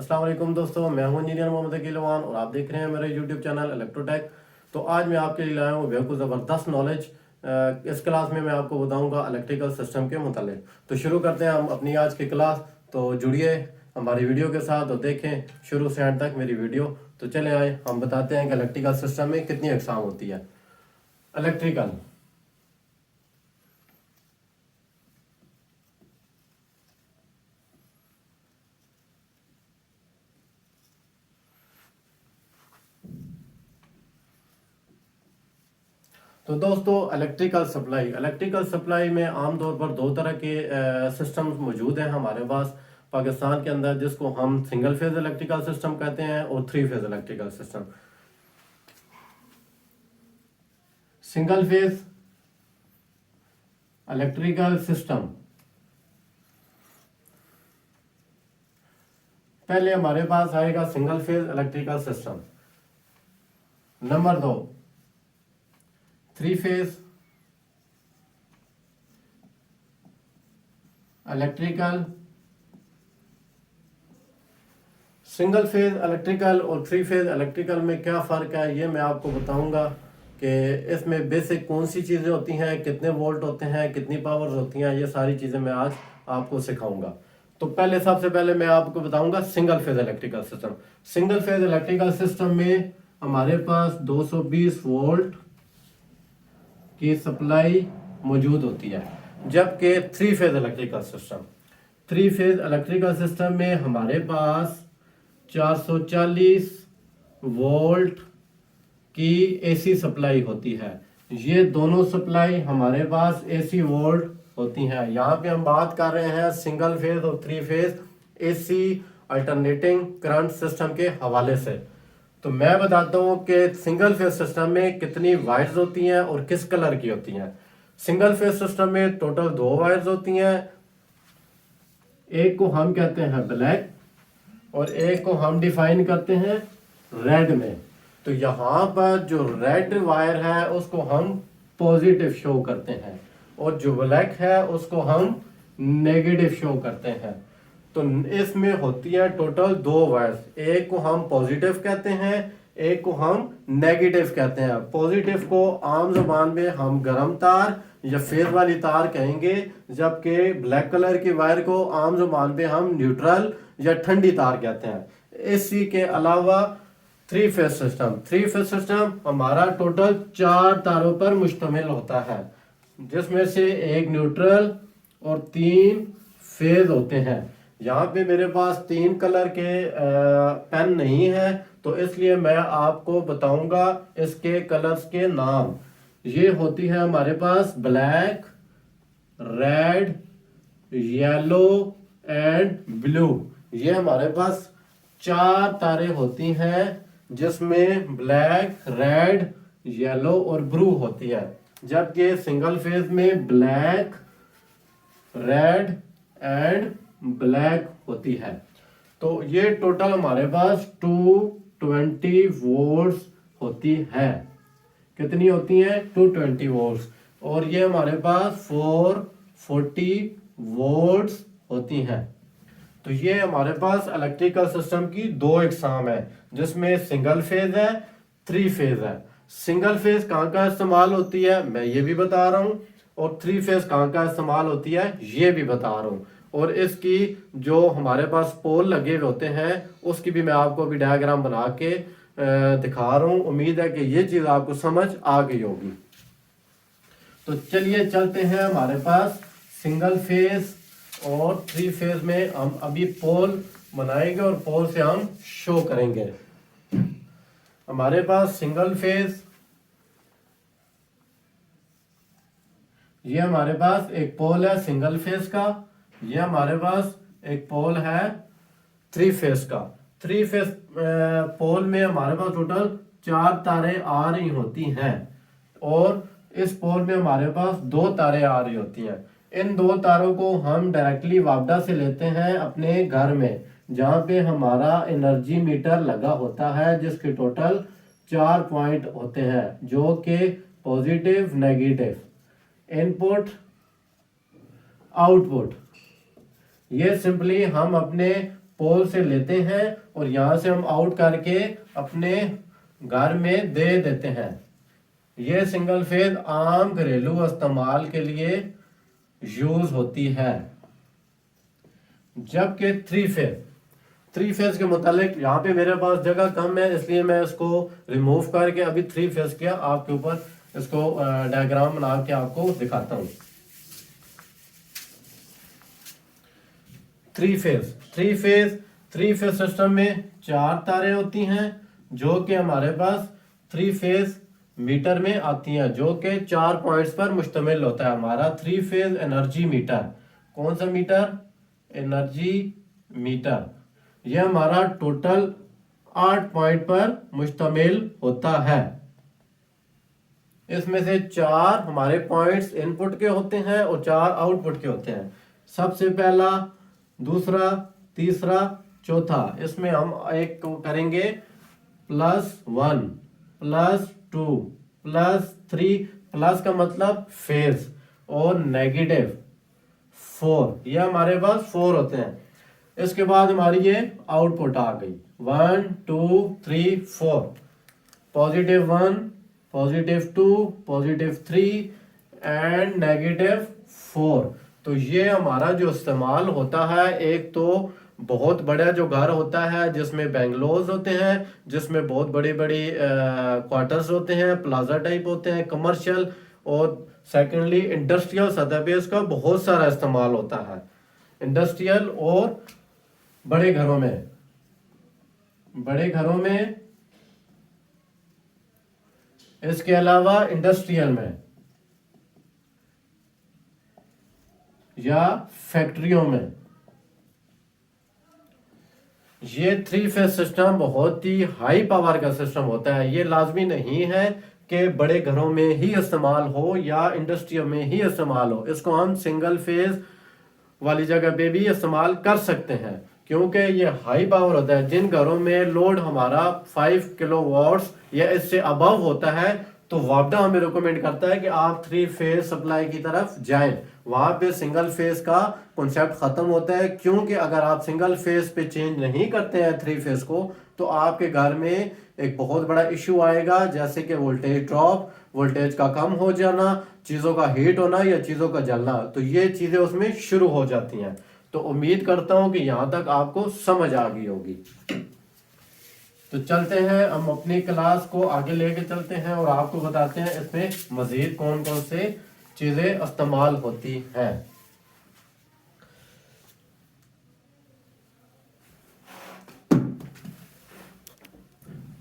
अस्सलाम वालेकुम दोस्तों, मैं हूं इंजीनियर मोहम्मद अकीलवान और आप देख रहे हैं मेरे यूट्यूब चैनल इलेक्ट्रोटेक। तो आज मैं आपके लिए लाया हूं बेहद ज़बरदस्त नॉलेज। इस क्लास में मैं आपको बताऊंगा इलेक्ट्रिकल सिस्टम के मुतालिक। तो शुरू करते हैं हम अपनी आज की क्लास। तो जुड़िए हमारी वीडियो के साथ और देखें शुरू से एंड तक मेरी वीडियो। तो चले आए हम बताते हैं कि इलेक्ट्रिकल सिस्टम में कितनी अकसाम होती है। इलेक्ट्रिकल तो दोस्तों इलेक्ट्रिकल सप्लाई में आमतौर पर दो तरह के सिस्टम्स मौजूद हैं हमारे पास पाकिस्तान के अंदर, जिसको हम सिंगल फेज इलेक्ट्रिकल सिस्टम कहते हैं और three phase electrical system. Single phase electrical system, पहले हमारे पास आएगा single phase electrical system. Number 2 three phase electrical. Single phase electrical और थ्री फेज इलेक्ट्रिकल में क्या फ़र्क है ये मैं आपको बताऊंगा कि इसमें बेसिक कौन सी चीज़ें होती हैं, कितने वोल्ट होते हैं, कितनी पावर्स होती हैं, ये सारी चीज़ें मैं आज आपको सिखाऊंगा। तो सबसे पहले मैं आपको बताऊंगा single phase electrical system. Single phase electrical system में हमारे पास 220 वोल्ट की सप्लाई मौजूद होती है, जबकि थ्री फेज इलेक्ट्रिकल सिस्टम में हमारे पास 440 वोल्ट की एसी सप्लाई होती है। ये दोनों सप्लाई हमारे पास एसी वोल्ट होती हैं। यहाँ पे हम बात कर रहे हैं सिंगल फेज और three phase AC alternating current system के हवाले से। तो मैं बताता हूँ कि सिंगल फेज सिस्टम में कितनी वायर्स होती हैं और किस कलर की होती हैं। सिंगल फेज सिस्टम में टोटल 2 वायर्स होती हैं, एक को हम कहते हैं ब्लैक और एक को हम डिफाइन करते हैं रेड में। तो यहाँ पर जो रेड वायर है उसको हम पॉजिटिव शो करते हैं और जो ब्लैक है उसको हम नेगेटिव शो करते हैं। तो इसमें होती है टोटल 2 वायर्स, एक को हम पॉजिटिव कहते हैं, एक को हम नेगेटिव कहते हैं। पॉजिटिव को आम जुबान में हम गर्म तार या फेज वाली तार कहेंगे, जबकि ब्लैक कलर की वायर को आम जुबान में हम न्यूट्रल या ठंडी तार कहते हैं। इसी के अलावा थ्री फेज सिस्टम हमारा टोटल 4 तारों पर मुश्तमिल होता है, जिसमें से एक न्यूट्रल और 3 फेज होते हैं। यहाँ पे मेरे पास 3 कलर के पेन नहीं है, तो इसलिए मैं आपको बताऊंगा इसके कलर्स के नाम। ये होती है हमारे पास black, red, yellow and blue. ये हमारे पास 4 तारे होती हैं, जिसमें ब्लैक, रेड, येलो और ब्लू होती है। जबकि सिंगल फेज में ब्लैक, रेड एंड ब्लैक होती है। तो ये टोटल हमारे पास 220 वोल्ट्स होती है। कितनी होती हैं? 220 वोल्ट्स। और ये हमारे पास 440 वोल्ट्स होती हैं। तो ये हमारे पास इलेक्ट्रिकल सिस्टम की 2 अकसाम है, जिसमें सिंगल फेज है, थ्री फेज है। सिंगल फेज कहाँ का इस्तेमाल होती है मैं ये भी बता रहा हूँ, और थ्री फेज कहाँ का इस्तेमाल होती है ये भी बता रहा हूँ। और इसकी जो हमारे पास पोल लगे हुए होते हैं उसकी भी मैं आपको अभी डायग्राम बना के दिखा रहा हूँ। उम्मीद है कि ये चीज़ आपको समझ आ गई होगी। तो चलिए चलते हैं हमारे पास सिंगल फेज और थ्री फेज में। हम अभी पोल बनाएंगे और पोल से हम शो करेंगे। हमारे पास सिंगल फेज, ये हमारे पास एक पोल है सिंगल फेज का, ये हमारे पास एक पोल है थ्री फेज का। थ्री फेज पोल में हमारे पास टोटल 4 तारे आ रही होती हैं, और इस पोल में हमारे पास 2 तारे आ रही होती हैं। इन 2 तारों को हम डायरेक्टली वापडा से लेते हैं अपने घर में, जहाँ पे हमारा एनर्जी मीटर लगा होता है, जिसके टोटल 4 पॉइंट होते हैं, जो कि पॉजिटिव, नेगेटिव, इनपुट, आउटपुट। ये सिंपली हम अपने पोल से लेते हैं और यहाँ से हम आउट करके अपने घर में दे देते हैं। ये सिंगल फेज आम घरेलू इस्तेमाल के लिए यूज होती है। जबकि थ्री फेज के मुतालिक यहाँ पे मेरे पास जगह कम है, इसलिए मैं इसको रिमूव करके अभी थ्री फेज किया, आपके ऊपर इसको डायग्राम बना के आपको दिखाता हूँ। थ्री फेज सिस्टम में 4 तारें होती हैं जो कि हमारे पास थ्री फेज मीटर में आती हैं, जो कि 4 पॉइंट्स पर मुश्तमिल होता है। हमारा थ्री फेज एनर्जी मीटर, कौन सा मीटर? Energy meter. यह हमारा टोटल 8 पॉइंट पर मुश्तमिल होता है। इसमें से 4 हमारे पॉइंट्स इनपुट के होते हैं और 4 आउटपुट के होते हैं। सबसे पहला, दूसरा, तीसरा, चौथा, इसमें हम एक करेंगे +1, +2, +3। प्लस का मतलब फेज और -4, ये हमारे पास 4 होते हैं। इसके बाद हमारी ये आउटपुट आ गई 1 2 3 4, +1, +2, +3 एंड -4। तो ये हमारा जो इस्तेमाल होता है, एक तो बहुत बड़ा जो घर होता है जिसमें बेंगलोज होते हैं, जिसमें बहुत बड़ी बड़ी क्वार्टर्स होते हैं, प्लाजा टाइप होते हैं, कमर्शियल, और सेकेंडली इंडस्ट्रियल सतह पे इसका बहुत सारा इस्तेमाल होता है। इंडस्ट्रियल और बड़े घरों में, इसके अलावा इंडस्ट्रियल में या फैक्ट्रियों में। ये थ्री फेज सिस्टम बहुत ही हाई पावर का सिस्टम होता है। ये लाजमी नहीं है कि बड़े घरों में ही इस्तेमाल हो या इंडस्ट्रियों में ही इस्तेमाल हो। इसको हम सिंगल फेज वाली जगह पे भी इस्तेमाल कर सकते हैं, क्योंकि ये हाई पावर होता है। जिन घरों में लोड हमारा 5 किलोवाट्स या इससे अबव होता है, तो वापडा हमें रिकमेंड करता है कि आप थ्री फेज सप्लाई की तरफ जाएं। वहां पे सिंगल फेज का कॉन्सेप्ट खत्म होता है, क्योंकि अगर आप सिंगल फेज पे चेंज नहीं करते हैं थ्री फेज को, तो आपके घर में एक बहुत बड़ा इश्यू आएगा, जैसे कि वोल्टेज ड्रॉप, वोल्टेज का कम हो जाना, चीजों का हीट होना या चीजों का जलना, तो ये चीजें उसमें शुरू हो जाती हैं। तो उम्मीद करता हूं कि यहां तक आपको समझ आ गई होगी। तो चलते हैं, हम अपनी क्लास को आगे लेके चलते हैं और आपको बताते हैं इसमें मजीद कौन कौन से चीजें इस्तेमाल होती हैं।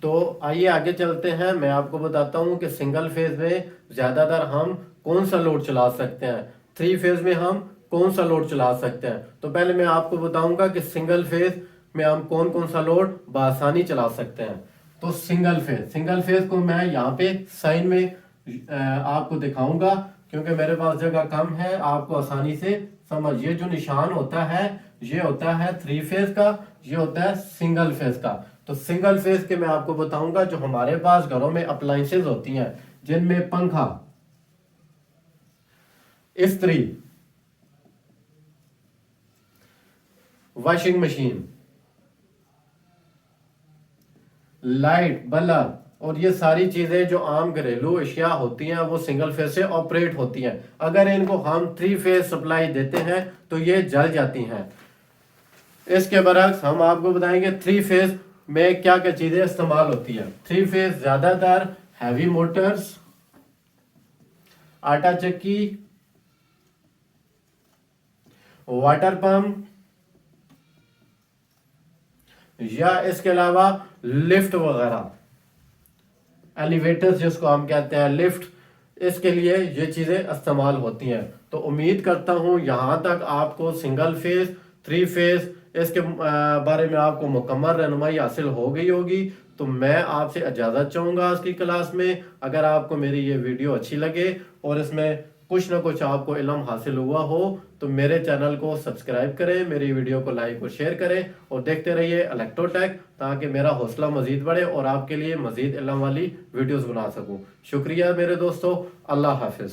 तो आइए आगे चलते हैं, मैं आपको बताता हूं कि सिंगल फेज में ज्यादातर हम कौन सा लोड चला सकते हैं, थ्री फेज में हम कौन सा लोड चला सकते हैं। तो पहले मैं आपको बताऊंगा कि सिंगल फेज में हम कौन कौन सा लोड बआसानी चला सकते हैं। तो सिंगल फेज को मैं यहाँ पे साइन में आपको दिखाऊंगा, क्योंकि मेरे पास जगह कम है, आपको आसानी से समझ। ये जो निशान होता है, ये होता है थ्री फेज का, ये होता है सिंगल फेज का। तो सिंगल फेज के मैं आपको बताऊंगा जो हमारे पास घरों में अप्लायंसेज होती हैं, जिनमें पंखा, इस्त्री, वॉशिंग मशीन, लाइट, बल्ब, और ये सारी चीजें जो आम घरेलू अशिया होती हैं वो सिंगल फेज से ऑपरेट होती हैं। अगर इनको हम थ्री फेज सप्लाई देते हैं तो ये जल जाती हैं। इसके बरक्स हम आपको बताएंगे थ्री फेज में क्या क्या चीजें इस्तेमाल होती है। थ्री फेज ज्यादातर हैवी मोटर्स, आटा चक्की, वाटर पंप, या इसके अलावा लिफ्ट वगैरह, एलिवेटर्स जिसको हम कहते हैं, लिफ्ट, इसके लिए ये चीजें इस्तेमाल होती हैं। तो उम्मीद करता हूं यहां तक आपको सिंगल फेज, थ्री फेज, इसके बारे में आपको मुकम्मल रहनुमाई हासिल हो गई होगी। तो मैं आपसे इजाजत चाहूंगा आज की क्लास में। अगर आपको मेरी ये वीडियो अच्छी लगे और इसमें कुछ ना कुछ आपको इल्म हासिल हुआ हो, तो मेरे चैनल को सब्सक्राइब करें, मेरी वीडियो को लाइक और शेयर करें और देखते रहिए इलेक्ट्रोटेक, ताकि मेरा हौसला मजीद बढ़े और आपके लिए मजीद इल्म वाली वीडियोस बना सकूं। शुक्रिया मेरे दोस्तों, अल्लाह हाफिज।